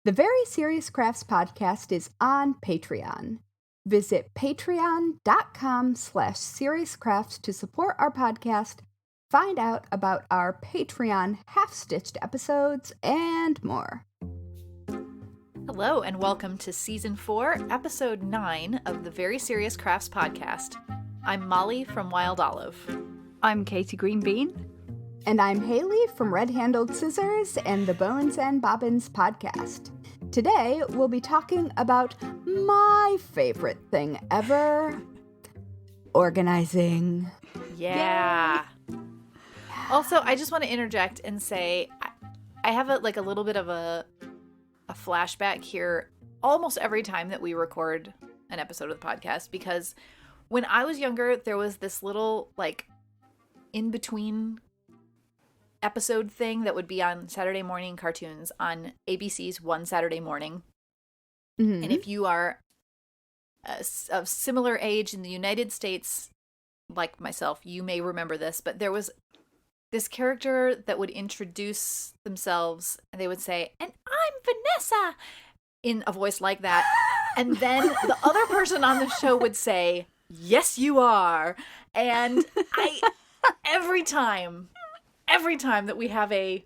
The Very Serious Crafts podcast is on Patreon. Visit patreon.com/seriouscrafts to support our podcast, find out about our Patreon half-stitched episodes, and more. Hello, and welcome to Season 4, Episode 9 of the Very Serious Crafts podcast. I'm Molly from Wild Olive. I'm Katie Greenbean. And I'm Haley from Red Handled Scissors and the Bones and Bobbins podcast. Today, we'll be talking about my favorite thing ever, organizing. Yeah. Also, I just want to interject and say I have a little bit of a flashback here almost every time that we record an episode of the podcast, because when I was younger, there was this little in-between episode thing that would be on Saturday morning cartoons on ABC's One Saturday Morning. Mm-hmm. And if you are of similar age in the United States, like myself, you may remember this, but there was this character that would introduce themselves, and they would say, "And I'm Vanessa," in a voice like that. And then the other person on the show would say, "Yes, you are." And every time that we have I'm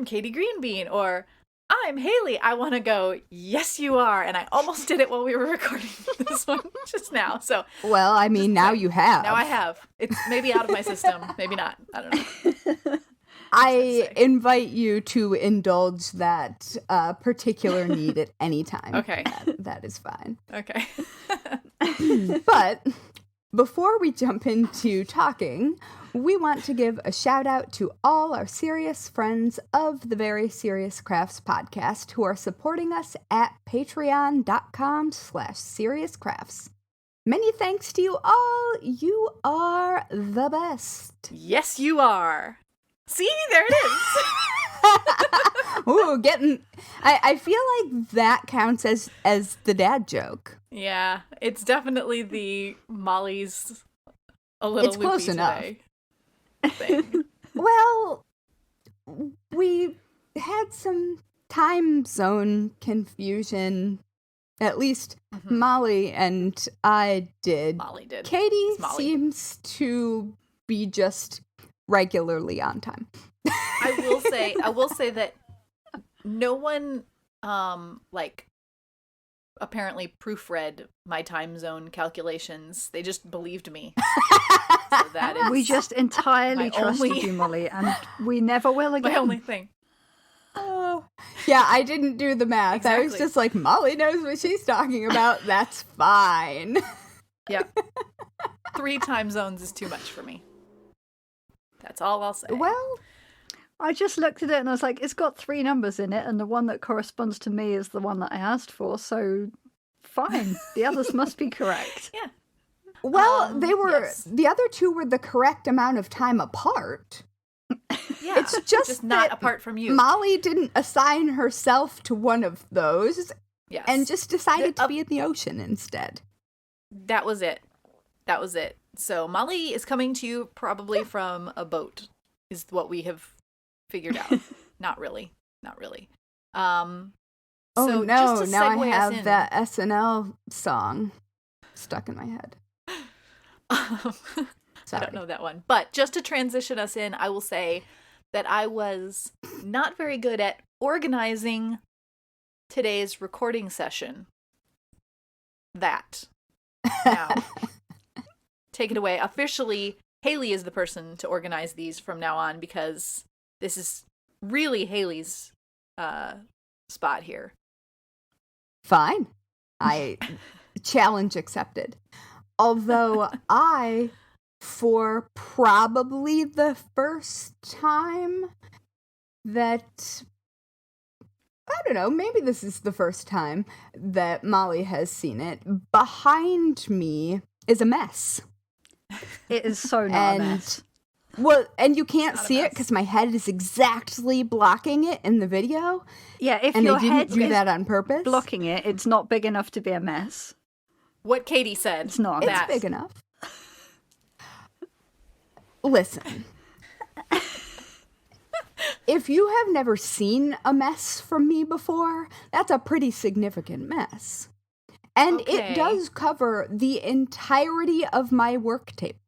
Katie Greenbean or I'm Haley, I want to go, "Yes, you are." And I almost did it while we were recording this one just now. So, well, I mean, now you have. Now I have. It's maybe out of my system. Maybe not. I don't know. I invite you to indulge that particular need at any time. Okay. That is fine. Okay. But before we jump into talking, we want to give a shout out to all our serious friends of the Very Serious Crafts podcast who are supporting us at patreon.com/seriouscrafts. Many thanks to you all. You are the best. Yes, you are. See, there it is. Ooh, I feel like that counts as the dad joke. Yeah, it's definitely the Mollie's a little loopy close enough. Today thing. Well, we had some time zone confusion. At least Molly and I did. Molly did. Katie seems to be just regularly on time. I will say that no one apparently proofread my time zone calculations. They just believed me. So that is we just entirely trusted you, Molly, and we never will again. My only thing. Oh, yeah, I didn't do the math. Exactly. I was just like, Molly knows what she's talking about. That's fine. Yep. 3 time zones is too much for me. That's all I'll say. Well, I just looked at it and I was like, it's got 3 numbers in it, and the one that corresponds to me is the one that I asked for, so fine. The others must be correct. Yeah. Well, they were, yes. The other 2 were the correct amount of time apart. Yeah, it's just not apart from you. Molly didn't assign herself to one of those, yes. and just decided to be in the ocean instead. That was it. So Molly is coming to you probably from a boat, is what we have figured out. Not really. Oh so no, just to now I segue have us in, that SNL song stuck in my head. I don't know that one. But just to transition us in, I will say that I was not very good at organizing today's recording session. Now, take it away. Officially, Haley is the person to organize these from now on, because this is really Haley's spot here. Fine. Challenge accepted. Although I, for probably the first time that, I don't know, maybe this is the first time that Molly has seen it, behind me is a mess. It is so not a mess. Well, and you can't see it because my head is exactly blocking it in the video. Yeah, if and your they didn't head do is that on purpose. blocking it, it's not big enough to be a mess. What Katie said. It's not. It's big enough. Listen. if you have never seen a mess from me before, that's a pretty significant mess. And Okay. it does cover the entirety of my work table.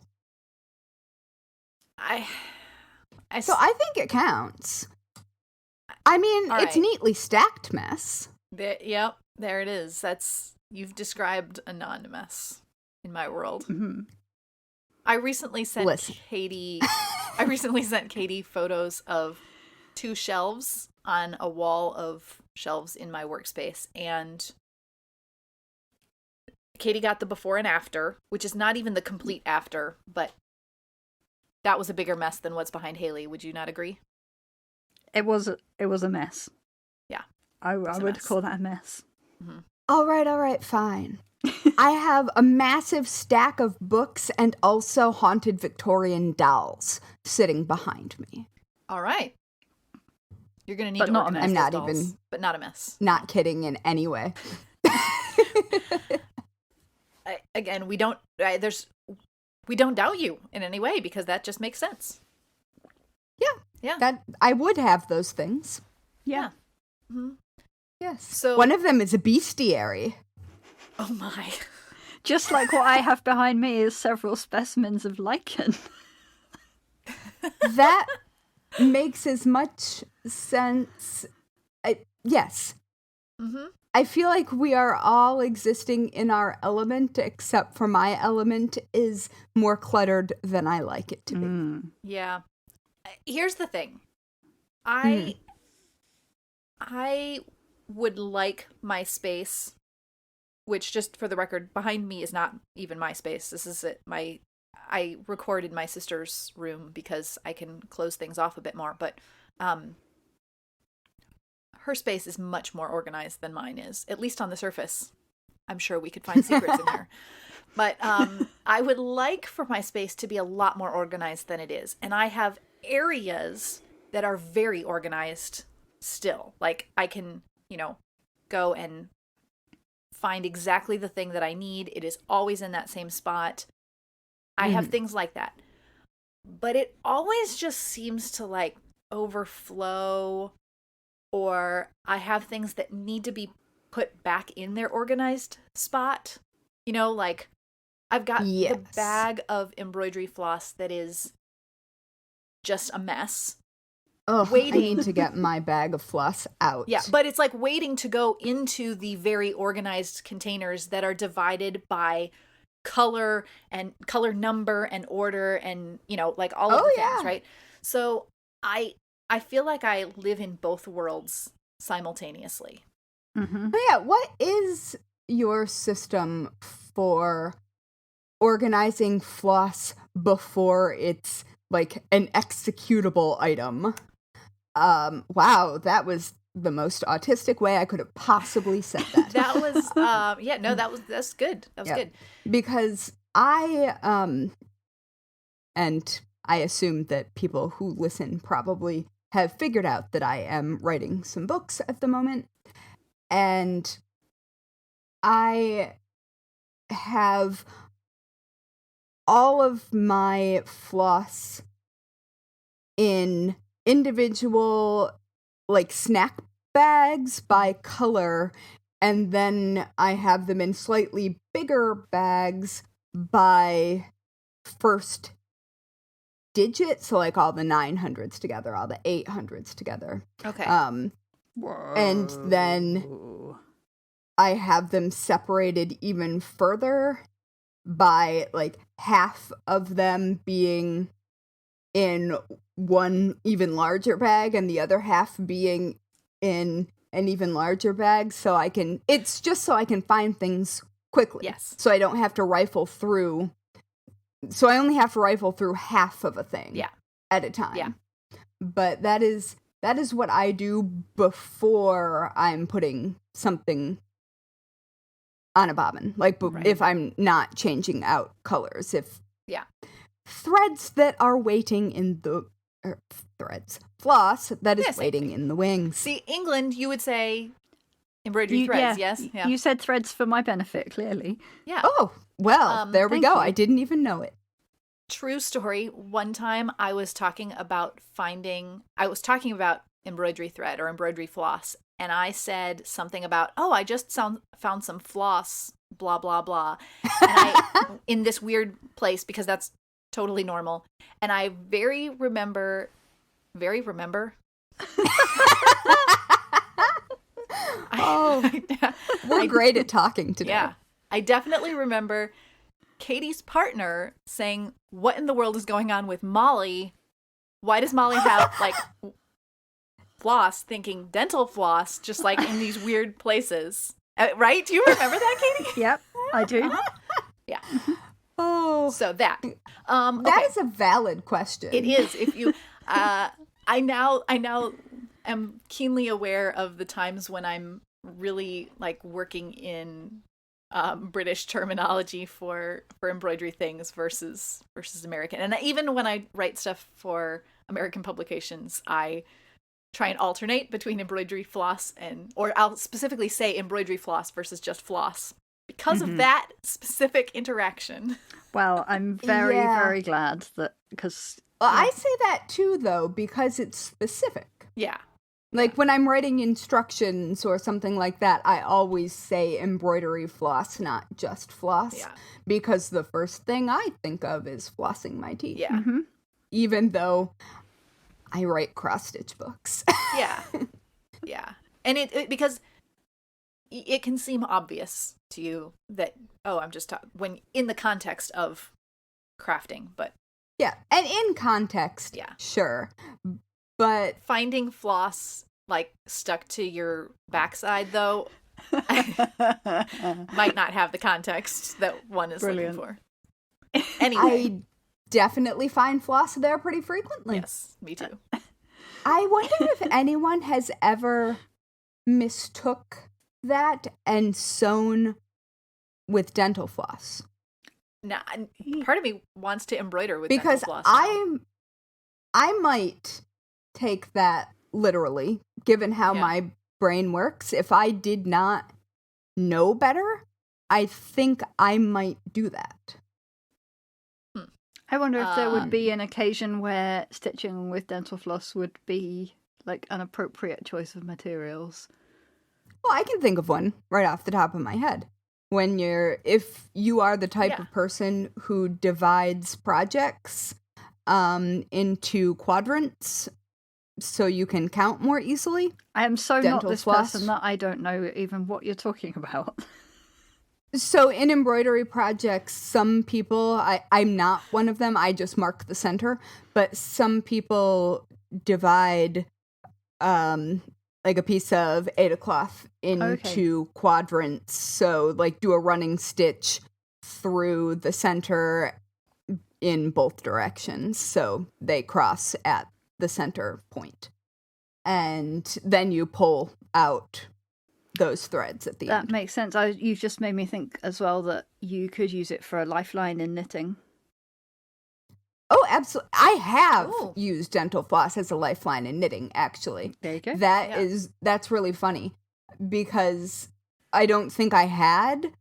So I think it counts. I mean, All it's right. neatly stacked mess. Yep, there it is. You've described a non-mess in my world. Mm-hmm. I recently sent Listen. Katie photos of 2 shelves on a wall of shelves in my workspace, and Katie got the before and after, which is not even the complete after, but that was a bigger mess than what's behind Haley. Would you not agree? It was a mess. Yeah. I a would mess. call that a mess. Mm-hmm. All right, fine. I have a massive stack of books and also haunted Victorian dolls sitting behind me. All right. You're going to need But to not a organize mess. those I'm not dolls, even- but not a mess. Not kidding in any way. Again, we don't doubt you in any way because that just makes sense. Yeah. That I would have those things. Yeah. Mm-hmm. Yes. So- one of them is a bestiary. Oh my. Just like what I have behind me is several specimens of lichen. That makes as much sense. Yes. Mm-hmm. I feel like we are all existing in our element, except for my element is more cluttered than I like it to be. Yeah. Here's the thing. Mm-hmm. I would like my space, which, just for the record, behind me is not even my space. This is it. I record in my sister's room because I can close things off a bit more, but her space is much more organized than mine is, at least on the surface. I'm sure we could find secrets in there. But I would like for my space to be a lot more organized than it is. And I have areas that are very organized still. Like, I can, go and find exactly the thing that I need. It is always in that same spot. I have things like that. But it always just seems to, overflow, or I have things that need to be put back in their organized spot. I've got Yes. the bag of embroidery floss that is just a mess. Oh, I Waiting. need to get my bag of floss out. Yeah, but it's like waiting to go into the very organized containers that are divided by color and color number and order and, all of the things, right? So I feel like I live in both worlds simultaneously. Mm-hmm. Oh, yeah, what is your system for organizing floss before it's like an executable item? Wow, that was the most autistic way I could have possibly said that. That was that's good. That was good. Because I and I assume that people who listen probably have figured out that I am writing some books at the moment, and I have all of my floss in individual snack bags by color, and then I have them in slightly bigger bags by first digit, so all the 900s together, all the 800s together. Okay. Whoa. And then I have them separated even further by half of them being in one even larger bag and the other half being in an even larger bag, so it's just so I can find things quickly. Yes. So I don't have to rifle through. So I only have to rifle through half of a thing at a time. Yeah. But that is what I do before I'm putting something on a bobbin. If I'm not changing out colors. Threads that are waiting in the floss that is waiting in the wings. See, England, you would say embroidery threads, yes? Yeah. You said threads for my benefit, clearly. Yeah. Oh, well, there we thank go. you. I didn't even know it. True story. One time I was talking about embroidery thread or embroidery floss, and I said something about, oh, I just found some floss, blah, blah, blah. And in this weird place, because that's totally normal. And I very remember. We're great at talking today. Yeah. I definitely remember Katie's partner saying, what in the world is going on with Mollie? Why does Mollie have, like, floss, thinking dental floss, just, like, in these weird places? Right? Do you remember that, Katie? Yep, I do. Yeah. Oh. So that. That is a valid question. It is. If you... I now am keenly aware of the times when I'm really, like, working in British terminology for embroidery things versus American. And even when I write stuff for American publications, I try and alternate between embroidery floss or I'll specifically say embroidery floss versus just floss because of that specific interaction. Well, I'm very, very glad that, because... Well, I say that too, though, because it's specific. Yeah. Like, when I'm writing instructions or something like that, I always say embroidery floss, not just floss. Yeah. Because the first thing I think of is flossing my teeth. Yeah. Mm-hmm. Even though I write cross-stitch books. Yeah. Yeah. And it because it can seem obvious to you that, oh, I'm just when in the context of crafting, but... Yeah, and in context, sure. But finding floss, like, stuck to your backside, though, might not have the context that one is looking for. Anyway. I definitely find floss there pretty frequently. Yes, me too. I wonder if anyone has ever mistook that and sewn with dental floss. Now, part of me wants to embroider with because dental floss. I might take that literally, given how my brain works. If I did not know better, I think I might do that. I wonder if there would be an occasion where stitching with dental floss would be, like, an appropriate choice of materials. Well, I can think of one right off the top of my head. If you are the type of person who divides projects into quadrants so you can count more easily. I am so not this floss. person that I don't know even what you're talking about. So in embroidery projects, some people, I'm not one of them, I just mark the center, but some people divide like a piece of Ada cloth into quadrants. So, like, do a running stitch through the center in both directions. So they cross at the center point. And then you pull out those threads at the end. That makes sense. You've just made me think as well that you could use it for a lifeline in knitting. Oh, absolutely. I have used dental floss as a lifeline in knitting, actually. There you go. That's really funny because I don't think I had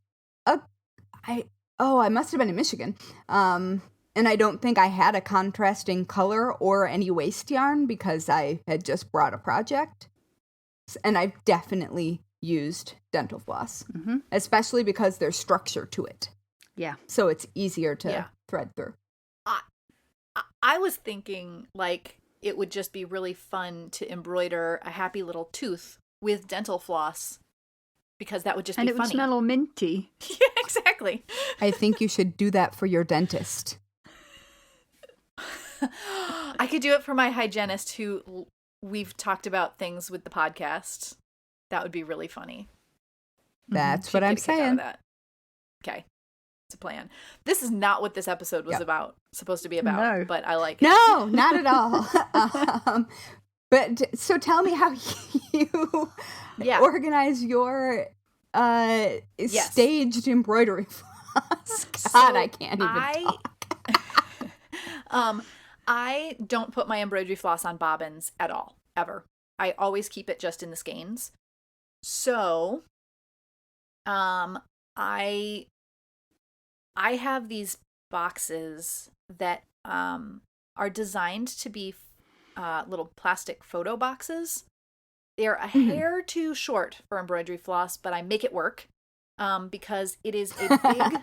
I must have been in Michigan. And I don't think I had a contrasting color or any waste yarn because I had just brought a project. And I've definitely used dental floss, especially because there's structure to it. Yeah. So it's easier to thread through. I was thinking, like, it would just be really fun to embroider a happy little tooth with dental floss because that would just be funny. And it would smell all minty. Yeah, exactly. I think you should do that for your dentist. I could do it for my hygienist who we've talked about things with the podcast. That would be really funny. That's what I'm saying. Okay. It's a plan. This is not what this episode was supposed to be about, no. but I like it. No, not at all. But so tell me how you organize your staged embroidery floss. God, I can't even talk. I don't put my embroidery floss on bobbins at all, ever. I always keep it just in the skeins. So, I have these boxes that are designed to be little plastic photo boxes. They're a hair too short for embroidery floss, but I make it work because it is a big,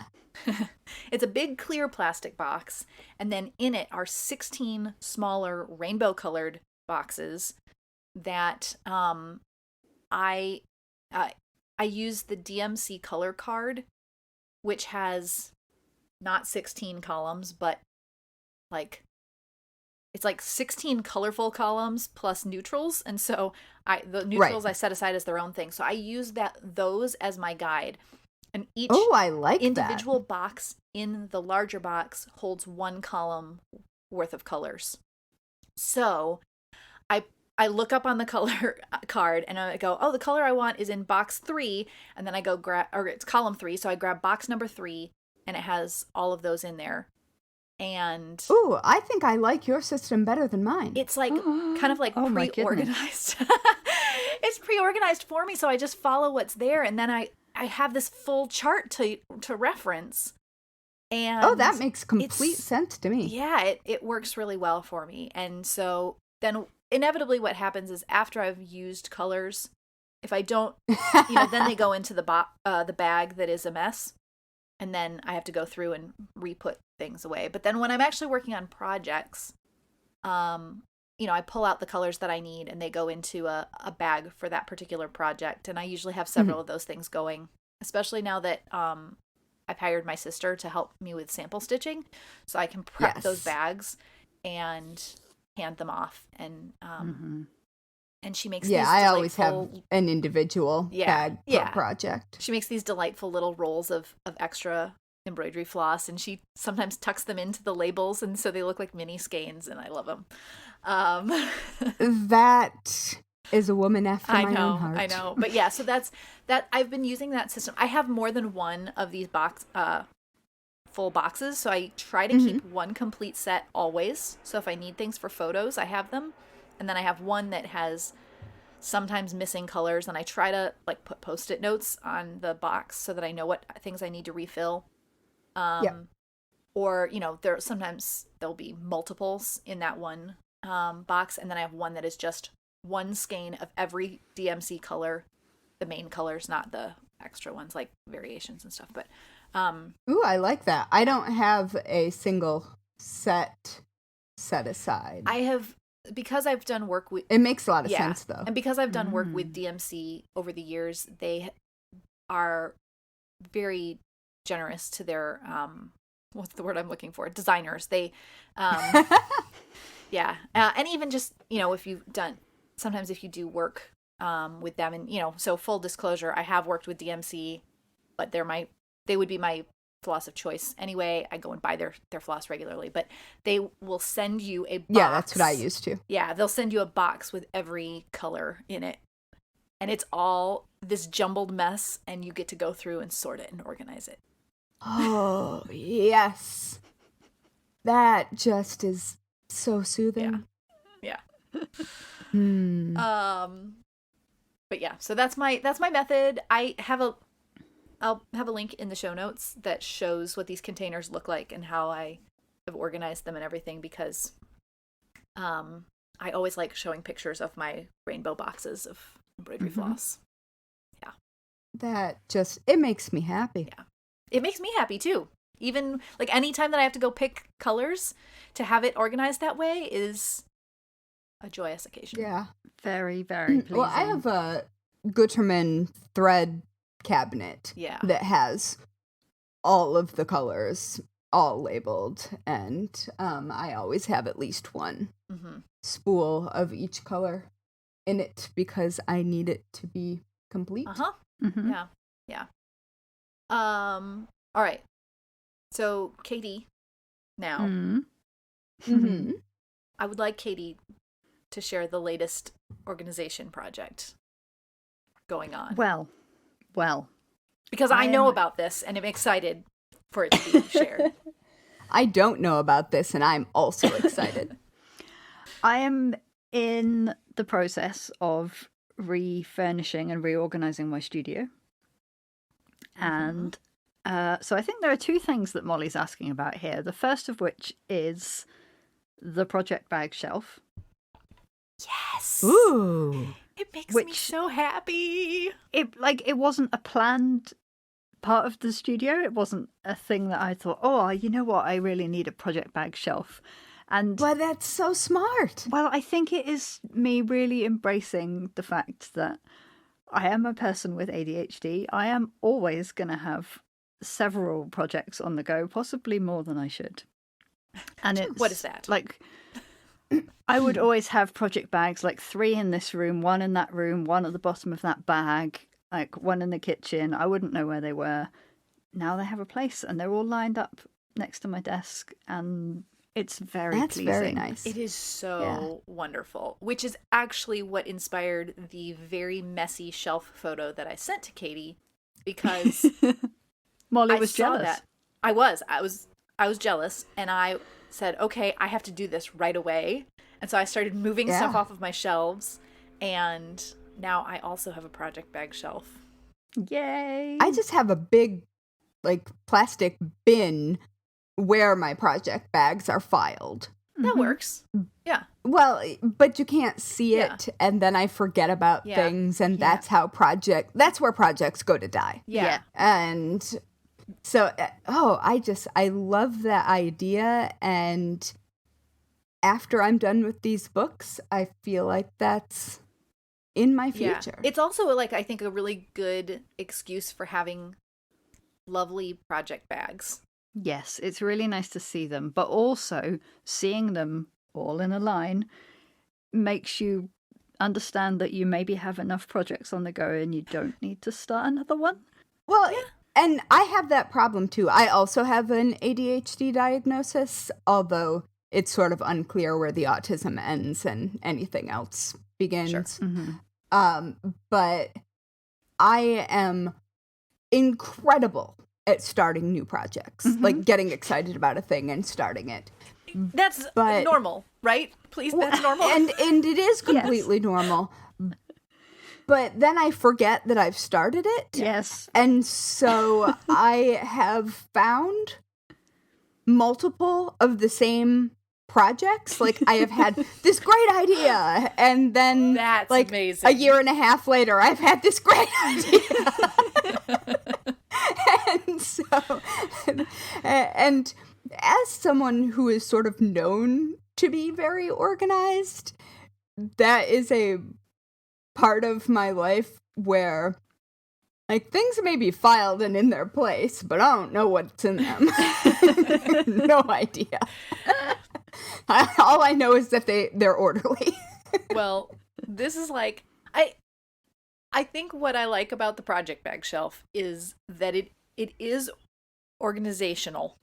it's a big clear plastic box, and then in it are 16 smaller rainbow-colored boxes that I use the DMC color card, which has not 16 columns, but like it's like 16 colorful columns plus neutrals, and so the neutrals I set aside as their own thing. So I use those as my guide, and each I like individual box in the larger box holds 1 column worth of colors. So I look up on the color card and I go, oh, the color I want is in box 3, and then I go or it's column 3, so I grab box number 3, and it has all of those in there. And I think I like your system better than mine. It's like kind of like pre-organized. It's pre-organized for me, so I just follow what's there, and then I have this full chart to reference. And that makes complete sense to me. Yeah, it works really well for me. And so then inevitably what happens is after I've used colors, if I don't, then they go into the bag that is a mess. And then I have to go through and re-put things away. But then when I'm actually working on projects, I pull out the colors that I need and they go into a bag for that particular project. And I usually have several of those things going, especially now that I've hired my sister to help me with sample stitching. So I can prep those bags and hand them off. And and she makes these I always have an individual bag per project. She makes these delightful little rolls of extra embroidery floss, and she sometimes tucks them into the labels, and so they look like mini skeins, and I love them. That is a woman after my own heart. I know. But yeah, so that's that. I've been using that system. I have more than one of these full boxes, so I try to keep one complete set always. So if I need things for photos, I have them. And then I have one that has sometimes missing colors, and I try to like put Post-it notes on the box so that I know what things I need to refill. Or, there'll be multiples in that one box, and then I have one that is just one skein of every DMC color, the main colors, not the extra ones like variations and stuff. But I like that. I don't have a single set aside. I have. Because I've done work with... It makes a lot of sense, though. And because I've done work with DMC over the years, they are very generous to their... what's the word I'm looking for? Designers. They... and even just, if you've done... Sometimes if you do work with them, and, so full disclosure, I have worked with DMC, but they would be my floss of choice anyway. I go and buy their floss regularly, but they will send you a box. Yeah, that's what I used to. Yeah, they'll send you a box with every color in it, and it's all this jumbled mess, and you get to go through and sort it and organize it. Oh, yes. That just is so soothing. Yeah. But yeah, so that's my method. I'll have a link in the show notes that shows what these containers look like and how I have organized them and everything, because I always like showing pictures of my rainbow boxes of embroidery floss. Yeah. That it makes me happy. Yeah. It makes me happy too. Even like anytime that I have to go pick colors, to have it organized that way is a joyous occasion. Yeah. Very, very pleasing. Well, I have a Gutermann thread cabinet that has all of the colors all labeled, and I always have at least one spool of each color in it because I need it to be complete. Yeah. All right, so Katie, now I would like Katie to share the latest organization project going on. Well, because I know about this and I'm excited for it to be shared. I don't know about this and I'm also excited. I am in the process of refurnishing and reorganizing my studio. And So I think there are two things that Mollie's asking about here. The first of which is the project bag shelf. Yes. Ooh. It makes me so happy. It wasn't a planned part of the studio. It wasn't a thing that I thought, oh, you know what, I really need a project bag shelf. And Well, that's so smart. well, I think it is me really embracing the fact that I am a person with ADHD. I am always going to have several projects on the go, possibly more than I should. And it's What is that? Like, I would always have project bags, like 3 in this room, 1 in that room, 1 at the bottom of that bag, like 1 in the kitchen. I wouldn't know where they were. Now they have a place, and they're all lined up next to my desk, and it's very That's pleasing. very nice. It is so wonderful, which is actually what inspired the very messy shelf photo that I sent to Katie, because Mollie I was saw jealous. that. I was jealous, and I said, okay, I have to do this right away. And so I started moving stuff off of my shelves, and now I also have a project bag shelf. Yay! I just have a big, like, plastic bin where my project bags are filed. That works. Yeah. Well, but you can't see it, and then I forget about things, and that's where projects go to die. Yeah. And so, I love that idea, and after I'm done with these books, I feel like that's in my future. Yeah. It's also, like, I think a really good excuse for having lovely project bags. Yes, it's really nice to see them, but also seeing them all in a line makes you understand that you maybe have enough projects on the go and you don't need to start another one. Well, and I have that problem too. I also have an ADHD diagnosis, although it's sort of unclear where the autism ends and anything else begins. Sure. Mm-hmm. But I am incredible at starting new projects, like getting excited about a thing and starting it. That's normal, right? Please, that's normal. And it is completely normal. But then I forget that I've started it. Yes. And so I have found multiple of the same projects. Like, I have had this great idea, and then That's like amazing. a year and a half later, I've had this great idea. And so, and as someone who is sort of known to be very organized, that is a part of my life where, like, things may be filed and in their place, but I don't know what's in them. No idea. All I know is that they're orderly. Well, this is like, I think what I like about the project bag shelf is that it is organizational,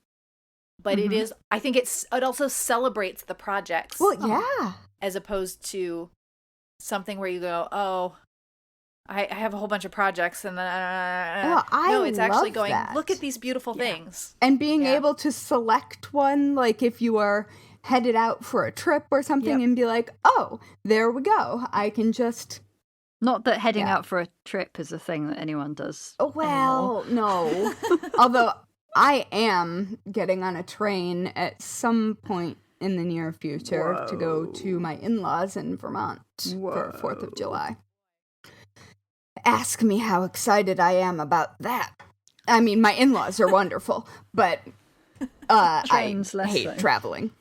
but it is, I think it also celebrates the projects. Well, yeah. As opposed to something where you go, oh, I have a whole bunch of projects, and then no, it's actually going, look at these beautiful things. And being able to select one, like if you are headed out for a trip or something, and be like, oh, there we go. I can just... Not that heading out for a trip is a thing that anyone does. Well, no. Although I am getting on a train at some point in the near future to go to my in-laws in Vermont for 4th of July. Ask me how excited I am about that. I mean, my in-laws are wonderful, but Trains I hate traveling.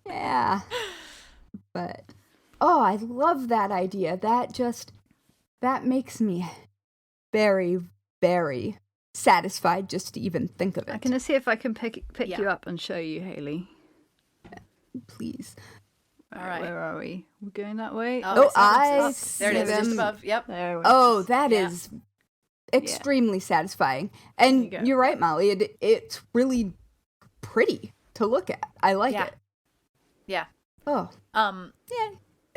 Yeah. But, oh, I love that idea. That makes me very, very satisfied just to even think of it. I'm going to see if I can pick you up and show you, Haley. Please. All right. Where are we? We're going that way? I see there it is, them. just above. Yep. There we Oh, that is extremely satisfying. And you're right, Molly. It's really pretty to look at. I like it. Yeah. Oh.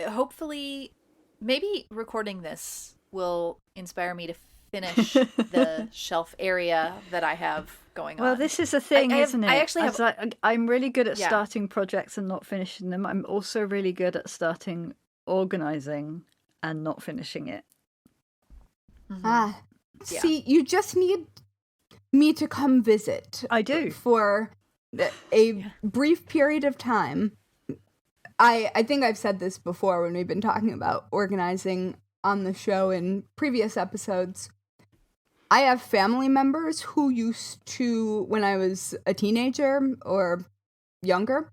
Hopefully, maybe recording this will inspire me to finish the shelf area that I have going on. Well, this is a thing, isn't it? I actually have... I'm really good at starting projects and not finishing them. I'm also really good at starting organizing and not finishing it. See, you just need me to come visit. I do. For a brief period of time. I think I've said this before when we've been talking about organizing on the show in previous episodes. I have family members who used to, when I was a teenager or younger,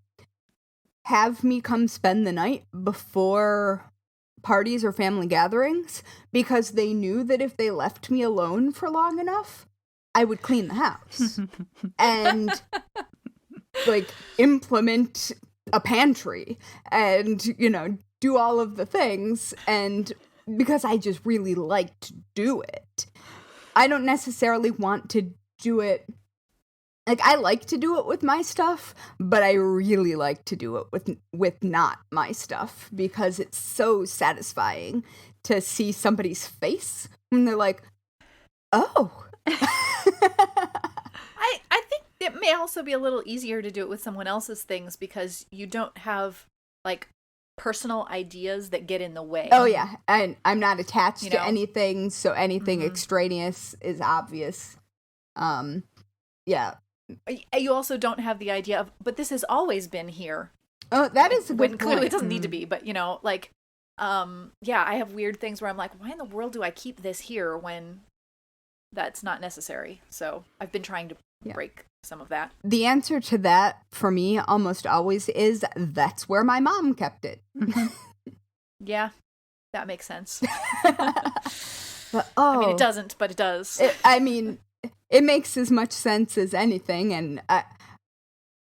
have me come spend the night before parties or family gatherings because they knew that if they left me alone for long enough, I would clean the house and like implement a pantry and, you know, do all of the things. And because I just really like to do it, I don't necessarily want to do it. Like, I like to do it with my stuff, but I really like to do it with not my stuff because it's so satisfying to see somebody's face when they're like, oh. I think it may also be a little easier to do it with someone else's things because you don't have, like, personal ideas that get in the way. Oh, yeah. And I'm not attached to anything, so anything extraneous is obvious. Yeah. You also don't have the idea of, but this has always been here. Oh, that is a good when clearly point. it doesn't need to be, but, you know, like, yeah, I have weird things where I'm like, why in the world do I keep this here when that's not necessary? So I've been trying to break some of that. The answer to that for me almost always is that's where my mom kept it. Yeah, that makes sense. But, I mean, it doesn't, but it does. It makes as much sense as anything, and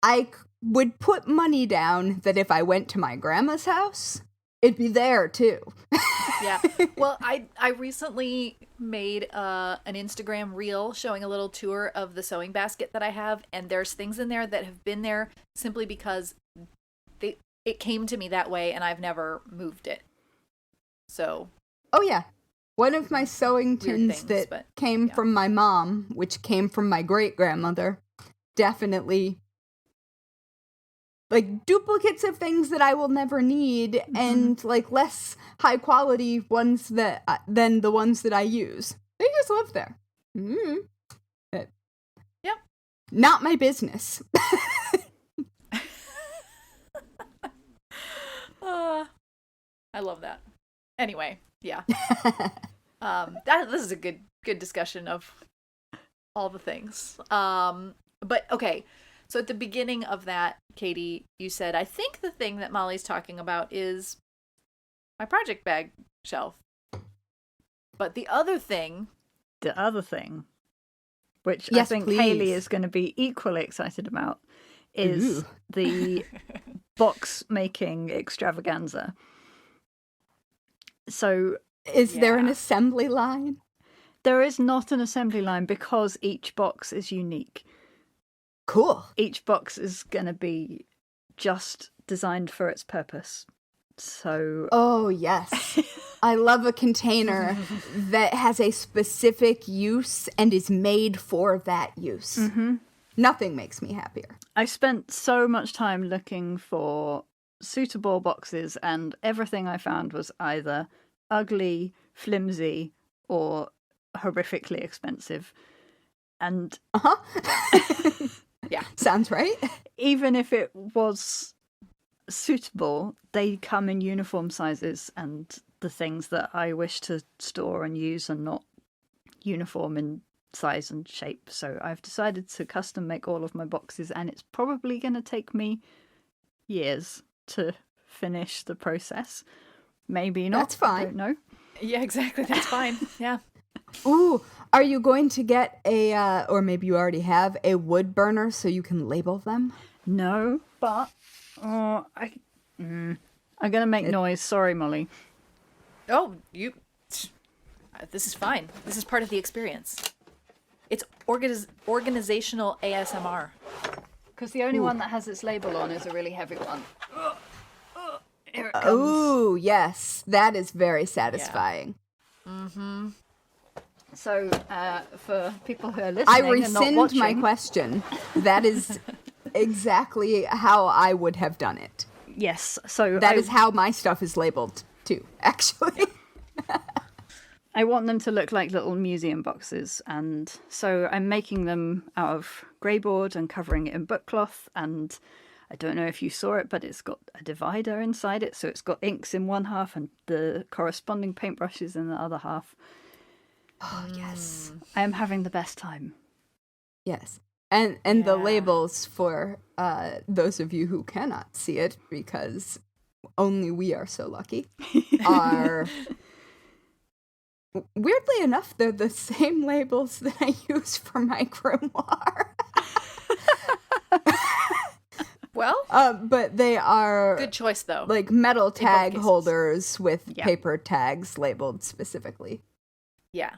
I would put money down that if I went to my grandma's house, it'd be there too. Yeah. Well, I recently made an Instagram reel showing a little tour of the sewing basket that I have, and there's things in there that have been there simply because it came to me that way, and I've never moved it. So. Oh yeah, one of my sewing tins came from my mom, which came from my great grandmother, definitely. Like, duplicates of things that I will never need, and, like, less high-quality ones than the ones that I use. They just live there. Yep. Not my business. I love that. Anyway, yeah. This is a good discussion of all the things. But, okay. So at the beginning of that, Katie, you said, I think the thing that Mollie's talking about is my project bag shelf. But the other thing, which I think Haley is going to be equally excited about, is the box making extravaganza. So, is there an assembly line? There is not an assembly line because each box is unique. Cool. Each box is going to be just designed for its purpose. So. Oh, yes. I love a container that has a specific use and is made for that use. Mm-hmm. Nothing makes me happier. I spent so much time looking for suitable boxes, and everything I found was either ugly, flimsy, or horrifically expensive. And yeah, sounds right. Even if it was suitable, they come in uniform sizes, and the things that I wish to store and use are not uniform in size and shape. So I've decided to custom make all of my boxes, and it's probably going to take me years to finish the process. Maybe not. That's fine. I don't know. Yeah, exactly. That's fine. Yeah. Ooh, are you going to get a, or maybe you already have, a wood burner so you can label them? No, but I'm going to make noise. Sorry, Mollie. Oh, this is fine. This is part of the experience. It's organizational ASMR. Because the only one that has its label on is a really heavy one. Here it comes. Oh, yes. That is very satisfying. Yeah. Mm-hmm. So, for people who are listening I rescind and not watching, my question. That is exactly how I would have done it. Yes. So that is how my stuff is labeled, too, actually. I want them to look like little museum boxes, and so I'm making them out of grey board and covering it in book cloth, and I don't know if you saw it, but it's got a divider inside it, so it's got inks in one half and the corresponding paintbrushes in the other half. Oh, yes. I am having the best time. Yes. And the labels for those of you who cannot see it, because only we are so lucky, are... Weirdly enough, they're the same labels that I use for my grimoire. Well, but they are good choice though. Like metal tag holders with paper tags labeled specifically. Yeah.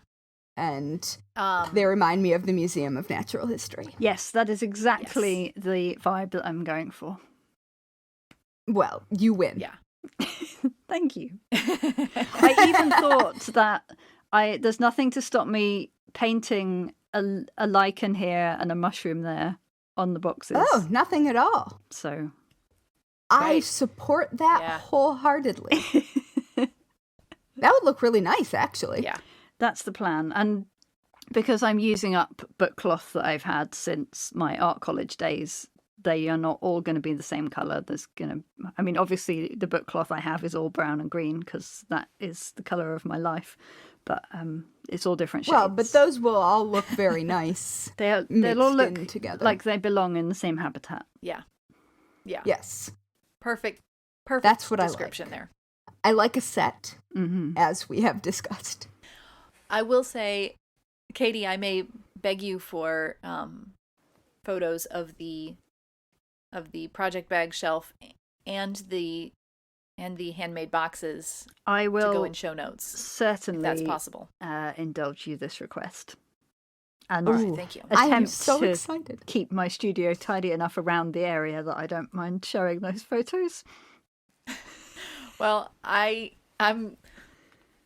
And they remind me of the Museum of Natural History. Yes, that is exactly the vibe that I'm going for. Well, you win. Yeah. Thank you. I even thought that there's nothing to stop me painting a lichen here and a mushroom there on the boxes. Oh, nothing at all. So I support that wholeheartedly. That would look really nice, actually. Yeah. That's the plan. And because I'm using up book cloth that I've had since my art college days, they are not all going to be the same colour. Obviously the book cloth I have is all brown and green because that is the colour of my life. But it's all different shades. Well, but those will all look very nice. They'll all look together like they belong in the same habitat. Yeah. Yeah. Yes. Perfect. That's what description I like. there. I like a set, as we have discussed. I will say, Katie, I may beg you for photos of the project bag shelf and the handmade boxes. I will to go in show notes. Certainly, if that's possible. Indulge you this request. And thank you. I am so excited. Keep my studio tidy enough around the area that I don't mind showing those photos. Well, I'm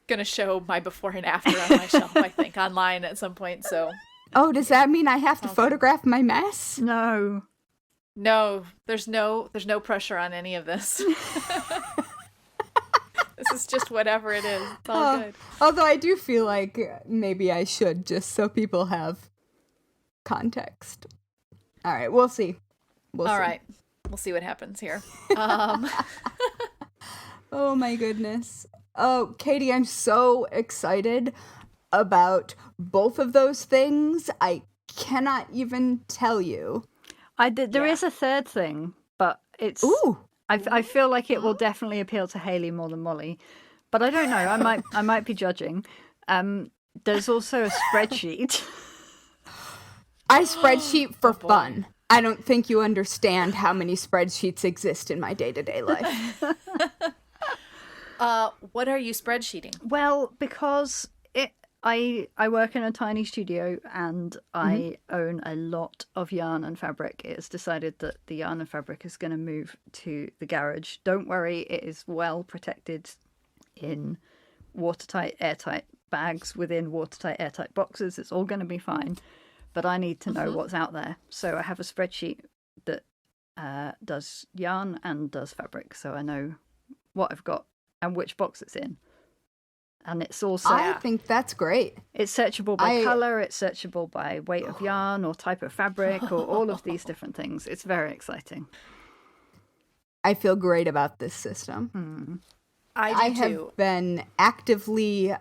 gonna show my before and after on my shelf, I think, online at some point. So. Oh, does that mean I have to photograph my mess? No, there's no pressure on any of this. This is just whatever it is. It's all good. Although I do feel like maybe I should, just so people have context. All right, we'll see. All right, we'll see what happens here. Oh my goodness. Oh, Katie, I'm so excited about both of those things. I cannot even tell you. There is a third thing, but it's... Ooh. I feel like it will definitely appeal to Hayley more than Mollie, but I don't know. I might be judging. There's also a spreadsheet. I spreadsheet for fun. I don't think you understand how many spreadsheets exist in my day-to-day life. What are you spreadsheeting? Well, because I work in a tiny studio and I own a lot of yarn and fabric. It's decided that the yarn and fabric is going to move to the garage. Don't worry, it is well protected in watertight, airtight bags within watertight, airtight boxes. It's all going to be fine. But I need to know what's out there. So I have a spreadsheet that does yarn and does fabric. So I know what I've got and which box it's in. And it's also... I think that's great. It's searchable by colour, it's searchable by weight of yarn or type of fabric or all of these different things. It's very exciting. I feel great about this system. I do too. Have been actively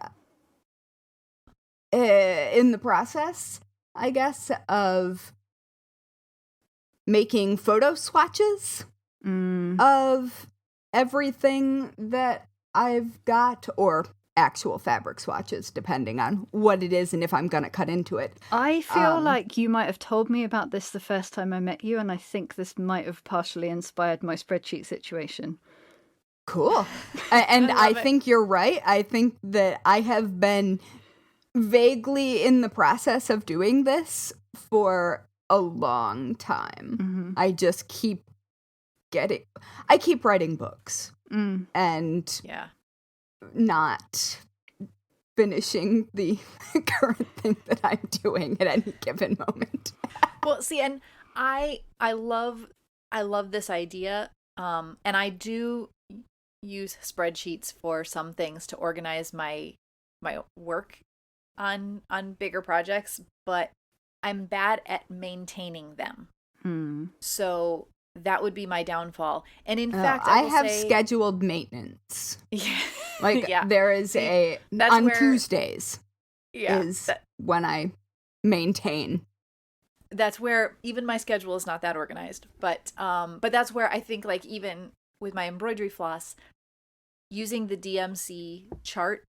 in the process, I guess, of making photo swatches of everything that I've got, or actual fabric swatches, depending on what it is and if I'm going to cut into it. I feel like you might have told me about this the first time I met you, and I think this might have partially inspired my spreadsheet situation. Cool. And I think you're right. I think that I have been vaguely in the process of doing this for a long time. I just keep writing books and not finishing the current thing that I'm doing at any given moment. Well, see, and I love this idea, and I do use spreadsheets for some things to organize my work on bigger projects, but I'm bad at maintaining them. So that would be my downfall. And in fact, I have scheduled maintenance. Yeah. Like there is on Tuesdays when I maintain. That's where even my schedule is not that organized, but that's where I think, like, even with my embroidery floss, using the DMC chart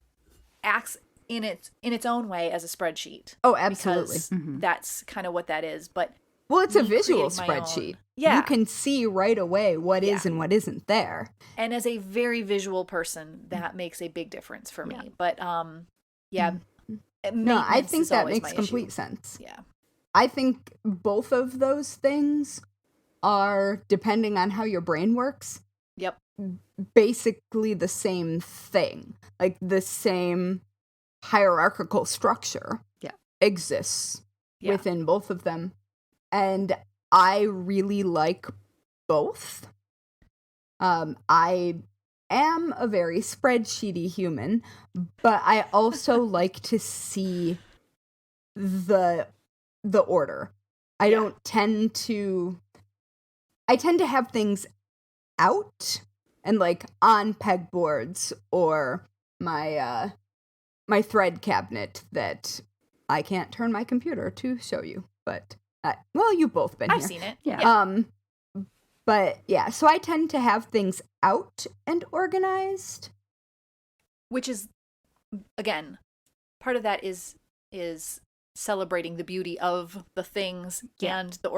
acts in its own way as a spreadsheet. Oh, absolutely. That's kind of what that is. But it's a visual spreadsheet. Yeah. You can see right away what is and what isn't there. And as a very visual person, that makes a big difference for me. But no, I think that makes complete sense. Yeah. I think both of those things are, depending on how your brain works, basically the same thing. Like the same hierarchical structure exists within both of them. And I really like both. I am a very spreadsheety human, but I also like to see the order. I tend to have things out and like on pegboards or my thread cabinet that I can't turn my computer to show you, but you've both been here. I've seen it. Yeah. But yeah, so I tend to have things out and organized, which is, again, part of that is celebrating the beauty of the things and the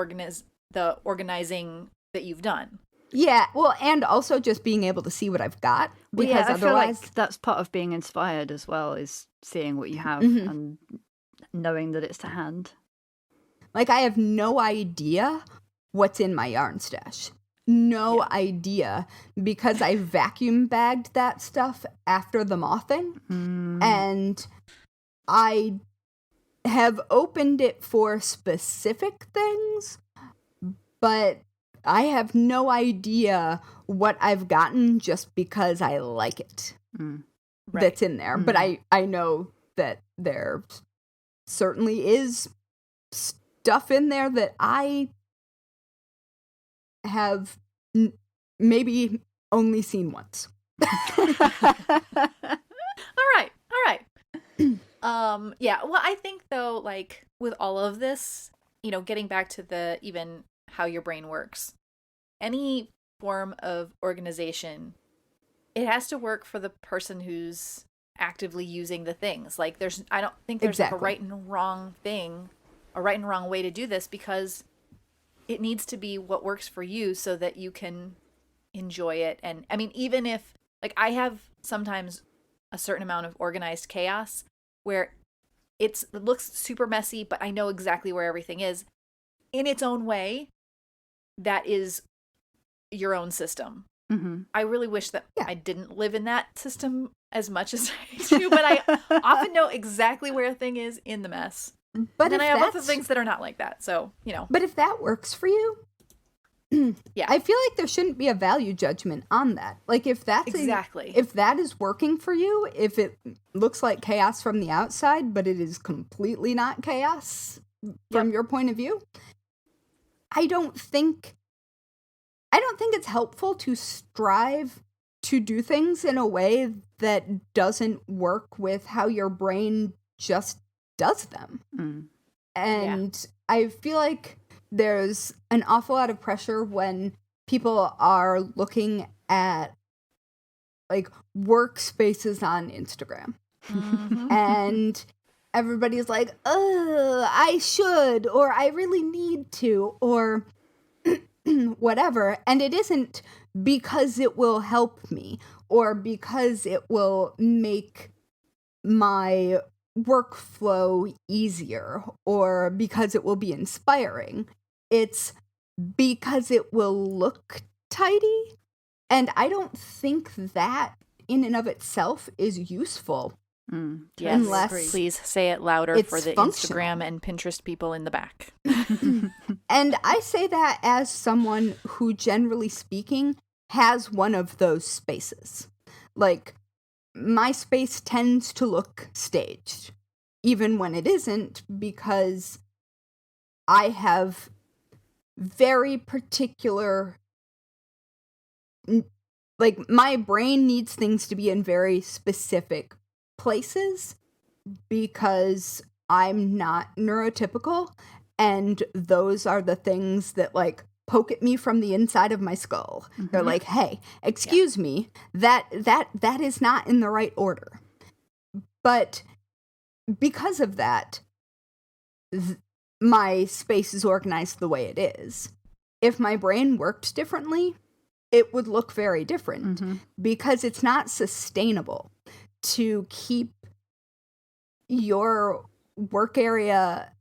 organizing that you've done. Yeah, well, and also just being able to see what I've got, because I feel like that's part of being inspired as well, is seeing what you have and knowing that it's to hand. Like, I have no idea what's in my yarn stash. No idea, because I vacuum bagged that stuff after the mothing, and I have opened it for specific things, but I have no idea what I've gotten just because I like it that's in there. But I know that there certainly is stuff in there that I have maybe only seen once. All right. Well, I think, though, like, with all of this, getting back to even how your brain works, any form of organization, it has to work for the person who's actively using the things. Like, I don't think there's like a right and wrong thing, a right and wrong way to do this, because it needs to be what works for you so that you can enjoy it. And I mean, even if, like, I have sometimes a certain amount of organized chaos where it looks super messy, but I know exactly where everything is in its own way. That is your own system. I really wish that I didn't live in that system as much as I do, but I often know exactly where a thing is in the mess. But then I have lots of things that are not like that, so, But if that works for you, I feel like there shouldn't be a value judgment on that. Like, if that's if that is working for you, if it looks like chaos from the outside, but it is completely not chaos from your point of view, I don't think it's helpful to strive to do things in a way that doesn't work with how your brain just does them. And I feel like there's an awful lot of pressure when people are looking at, like, workspaces on Instagram. And everybody's like, I should, or I really need to, or whatever. And it isn't because it will help me or because it will make my workflow easier or because it will be inspiring. It's because it will look tidy. And I don't think that in and of itself is useful. Yes, unless please say it louder for the Instagram and Pinterest people in the back. And I say that as someone who, generally speaking, has one of those spaces. Like, my space tends to look staged, even when it isn't, because I have very particular, like, my brain needs things to be in very specific places because I'm not neurotypical, and those are the things that, like, poke at me from the inside of my skull. Mm-hmm. They're like, hey, excuse me, that is not in the right order. But because of that, my space is organized the way it is. If my brain worked differently, it would look very different, because it's not sustainable to keep your work area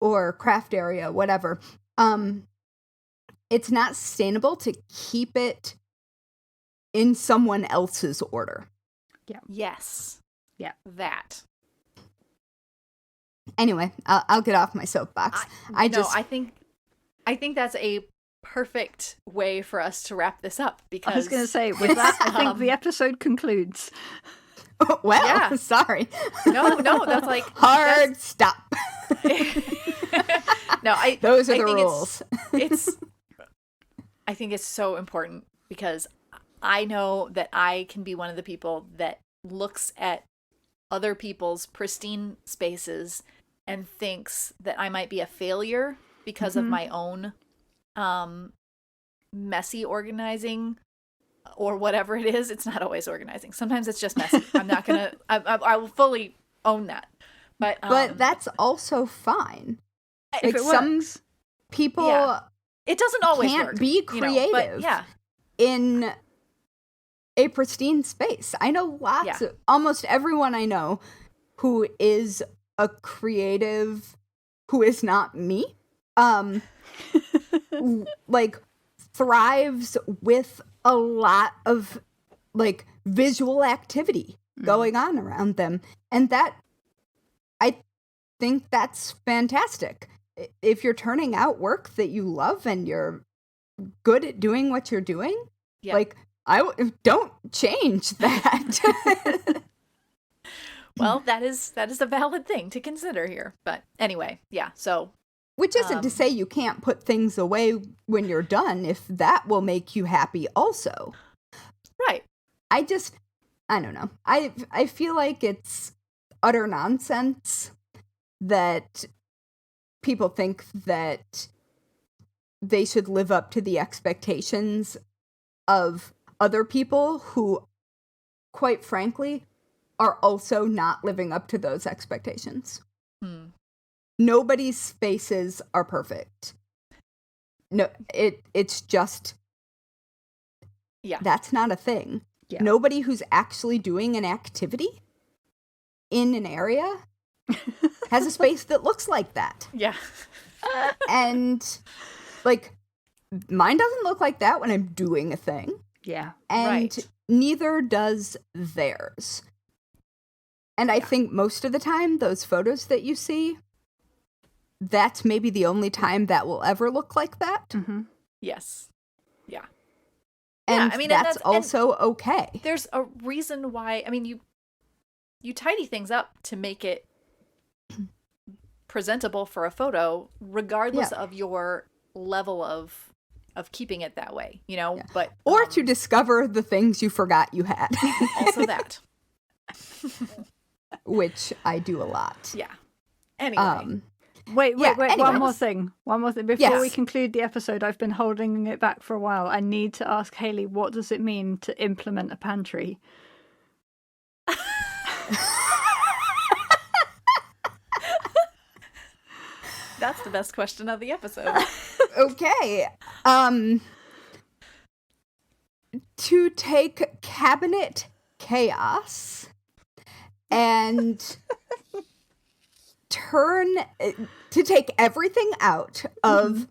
or craft area, whatever. It's not sustainable to keep it in someone else's order. Yeah. Yes. Yeah. That. Anyway, I'll get off my soapbox. I think that's a perfect way for us to wrap this up, because I was going to say, with that, I think the episode concludes. Well, yeah. Sorry. No, that's like hard stop. No, those are the rules. I think it's so important, because I know that I can be one of the people that looks at other people's pristine spaces and thinks that I might be a failure because of my own messy organizing or whatever it is. It's not always organizing. Sometimes it's just messy. I'm not gonna. I will fully own that. But that's also fine. If like, it works. People, it doesn't always can't work, be creative. But in a pristine space. I know almost everyone I know who is a creative, who is not me, like, thrives with a lot of, like, visual activity going on around them. And that, I think that's fantastic. If you're turning out work that you love and you're good at doing what you're doing, like, don't change that. Well, that is a valid thing to consider here. But anyway, so. Which isn't to say you can't put things away when you're done, if that will make you happy also. Right. I don't know. I feel like it's utter nonsense that people think that they should live up to the expectations of other people who, quite frankly, are also not living up to those expectations. Nobody's spaces are perfect. No, it's just, that's not a thing. Yeah. Nobody who's actually doing an activity in an area has a space that looks like that. Yeah. And, like, mine doesn't look like that when I'm doing a thing. Yeah. And neither does theirs. And I think most of the time, those photos that you see, that's maybe the only time that will ever look like that. Yes. Yeah. And that's also okay. There's a reason why, you tidy things up to make it presentable for a photo, regardless of your level of keeping it that way, but or to discover the things you forgot you had. Also that. Which I do a lot. Yeah. Anyway. Wait. One more thing. Before we conclude the episode, I've been holding it back for a while. I need to ask Haley, what does it mean to implement a pantry? That's the best question of the episode. Okay. To take cabinet chaos and to take everything out of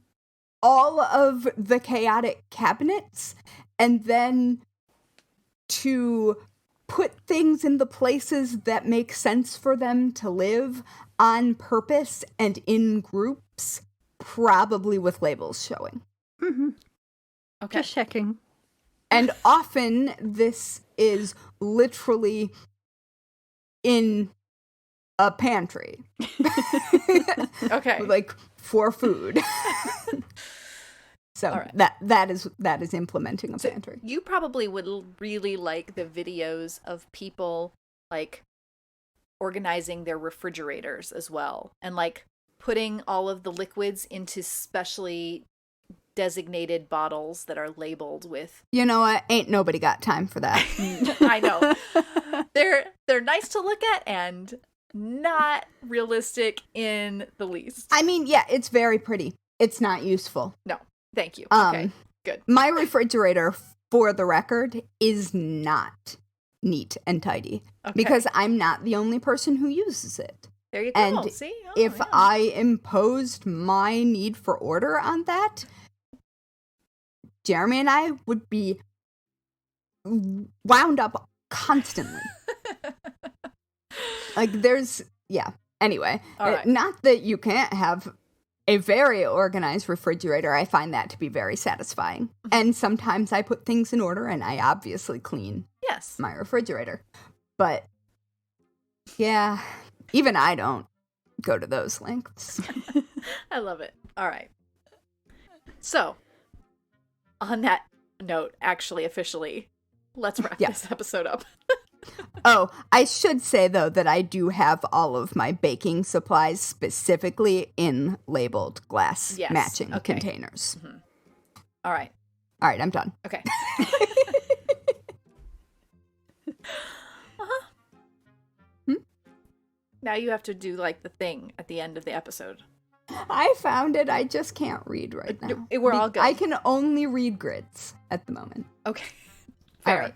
all of the chaotic cabinets, and then to put things in the places that make sense for them to live on purpose and in groups, probably with labels showing. Okay. Just checking. And often this is literally in a pantry. Okay. Like for food. So right. that is implementing a pantry. You probably would really like the videos of people like organizing their refrigerators as well, and like putting all of the liquids into specially designated bottles that are labeled with. You know what? Ain't nobody got time for that. I know. They're nice to look at and not realistic in the least. I mean, yeah, it's very pretty. It's not useful. No, thank you. Okay, good. My refrigerator, for the record, is not neat and tidy because I'm not the only person who uses it. There you go. And see, if I imposed my need for order on that, Jeremy and I would be wound up constantly. Like anyway, right. Not that you can't have a very organized refrigerator. I find that to be very satisfying. And sometimes I put things in order and I obviously clean my refrigerator. But yeah, even I don't go to those lengths. I love it. All right. So, on that note, actually, officially, let's wrap this episode up. Oh, I should say, though, that I do have all of my baking supplies specifically in labeled glass matching containers. Mm-hmm. All right, I'm done. Okay. Now you have to do, like, the thing at the end of the episode. I found it. I just can't read right now. We're all good. I can only read grids at the moment. Okay. Fair. All right.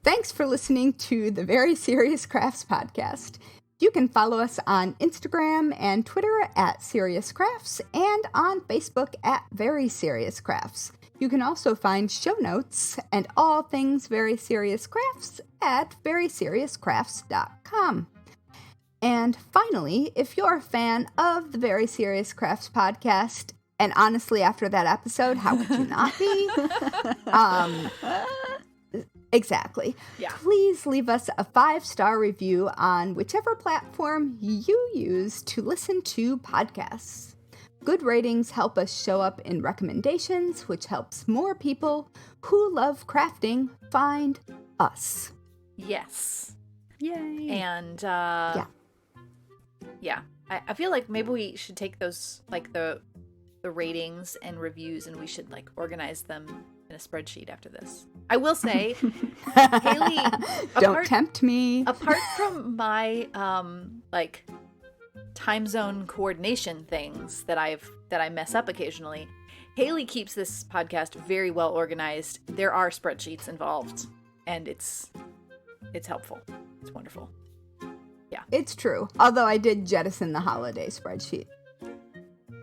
Thanks for listening to the Very Serious Crafts podcast. You can follow us on Instagram and Twitter at Serious Crafts and on Facebook at Very Serious Crafts. You can also find show notes and all things Very Serious Crafts at veryseriouscrafts.com. And finally, if you're a fan of the Very Serious Crafts podcast, and honestly, after that episode, how could you not be? Exactly. Yeah. Please leave us a 5-star review on whichever platform you use to listen to podcasts. Good ratings help us show up in recommendations, which helps more people who love crafting find us. Yes. Yay. And, yeah. I feel like maybe we should take those, like, the ratings and reviews, and we should, like, organize them in a spreadsheet after this. I will say, Haley, don't tempt me. Apart from my like time zone coordination things that I mess up occasionally, Haley keeps this podcast very well organized. There are spreadsheets involved, and it's helpful. It's wonderful. Yeah, it's true. Although I did jettison the holiday spreadsheet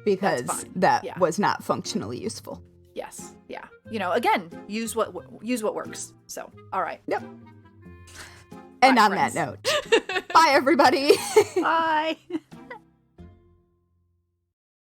because that was not functionally useful. Yes. Yeah. You know, again, use what works. So, all right. Yep. And Bye, on friends. that note, bye everybody. Bye.